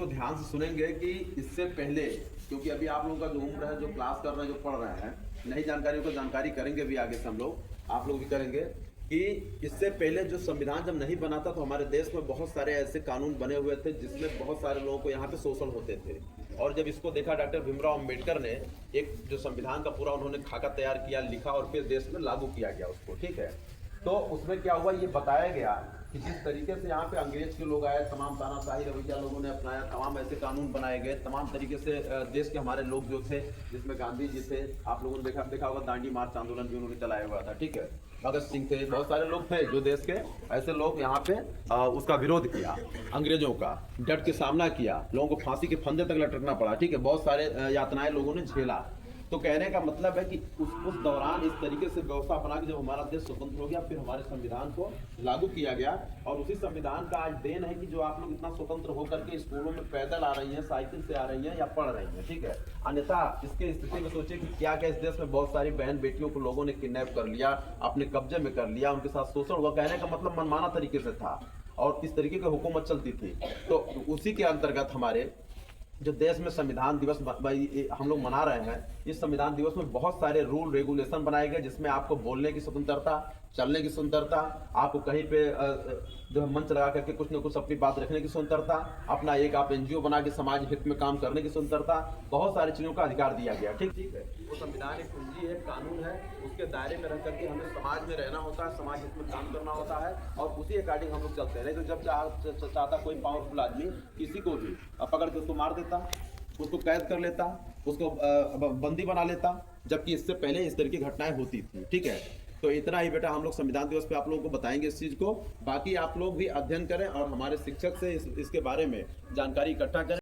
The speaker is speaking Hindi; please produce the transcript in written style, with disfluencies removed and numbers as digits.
को ध्यान से सुनेंगे कि इससे पहले, क्योंकि अभी आप लोगों का जो उम्र है, जो क्लास कर रहे हैं, जो पढ़ रहे हैं, नई जानकारियों को जानकारी करेंगे भी आगे से हम लोग, आप लोग भी करेंगे कि इससे पहले जो संविधान जब नहीं बना था तो हमारे देश में बहुत सारे ऐसे कानून बने हुए थे जिसमें बहुत सारे लोगों को यहाँ पे शोषण होते थे। और जब इसको देखा डॉक्टर भीमराव अंबेडकर ने एक जो संविधान का पूरा उन्होंने खाका तैयार किया, लिखा और फिर देश में लागू किया गया उसको, ठीक है। तो उसमें क्या हुआ, ये बताया गया कि जिस तरीके से यहाँ पे अंग्रेज के लोग आए, तमाम तानाशाही रवैया लोगों ने अपनाया, तमाम ऐसे कानून बनाए गए, तमाम तरीके से देश के हमारे लोग जो थे, जिसमें गांधी जी थे, आप लोगों ने देखा होगा दांडी मार्च आंदोलन भी उन्होंने चलाया हुआ था, ठीक है। भगत सिंह थे, बहुत सारे लोग थे जो देश के ऐसे लोग यहाँ पे उसका विरोध किया, अंग्रेजों का डट के सामना किया, लोगों को फांसी के फंदे तक लटकना पड़ा, ठीक है। बहुत सारे यातनाएं लोगों ने झेला। तो कहने का मतलब है कि उस दौरान इस तरीके से व्यवस्था बना के जब हमारा देश स्वतंत्र हो गया, फिर हमारे संविधान को लागू किया गया। और उसी संविधान का आज देन है कि जो आप लोग इतना स्वतंत्र होकर के स्कूलों में पैदल आ रही हैं, साइकिल से आ रही हैं या पढ़ रही हैं, ठीक है। अन्यथा इसके स्थिति में सोचिए कि क्या क्या इस देश में बहुत सारी बहन बेटियों को लोगों ने किडनैप कर लिया, अपने कब्जे में कर लिया, उनके साथ शोषण हुआ। कहने का मतलब मनमाना तरीके से था और इस तरीके की हुकूमत चलती थी। तो उसी के अंतर्गत हमारे जो देश में संविधान दिवस हम लोग मना रहे हैं, इस संविधान दिवस में बहुत सारे रूल रेगुलेशन बनाए गए, जिसमें आपको बोलने की स्वतंत्रता, चलने की स्वतंत्रता, आपको कहीं पे जो है मंच लगा करके कुछ न कुछ अपनी बात रखने की स्वतंत्रता, अपना एक आप एनजीओ बना के समाज हित में काम करने की स्वतंत्रता, बहुत सारी चीज़ों का अधिकार दिया गया, ठीक है। वो संविधान एक कुंजी है, कानून है, उसके दायरे में रह करके हमें समाज में रहना होता है, समाज हित में काम करना होता है और उसी अकॉर्डिंग हम लोग चलते हैं। नहीं तो जब चाहता कोई पावरफुल आदमी किसी को भी पकड़ के उसको मार देता, उसको कैद कर लेता, उसको बंदी बना लेता, जबकि इससे पहले इस तरह की घटनाएं होती थी, ठीक है। तो इतना ही बेटा हम लोग संविधान दिवस पे आप लोगों को बताएंगे इस चीज़ को। बाकी आप लोग भी अध्ययन करें और हमारे शिक्षक से इसके बारे में जानकारी इकट्ठा करें।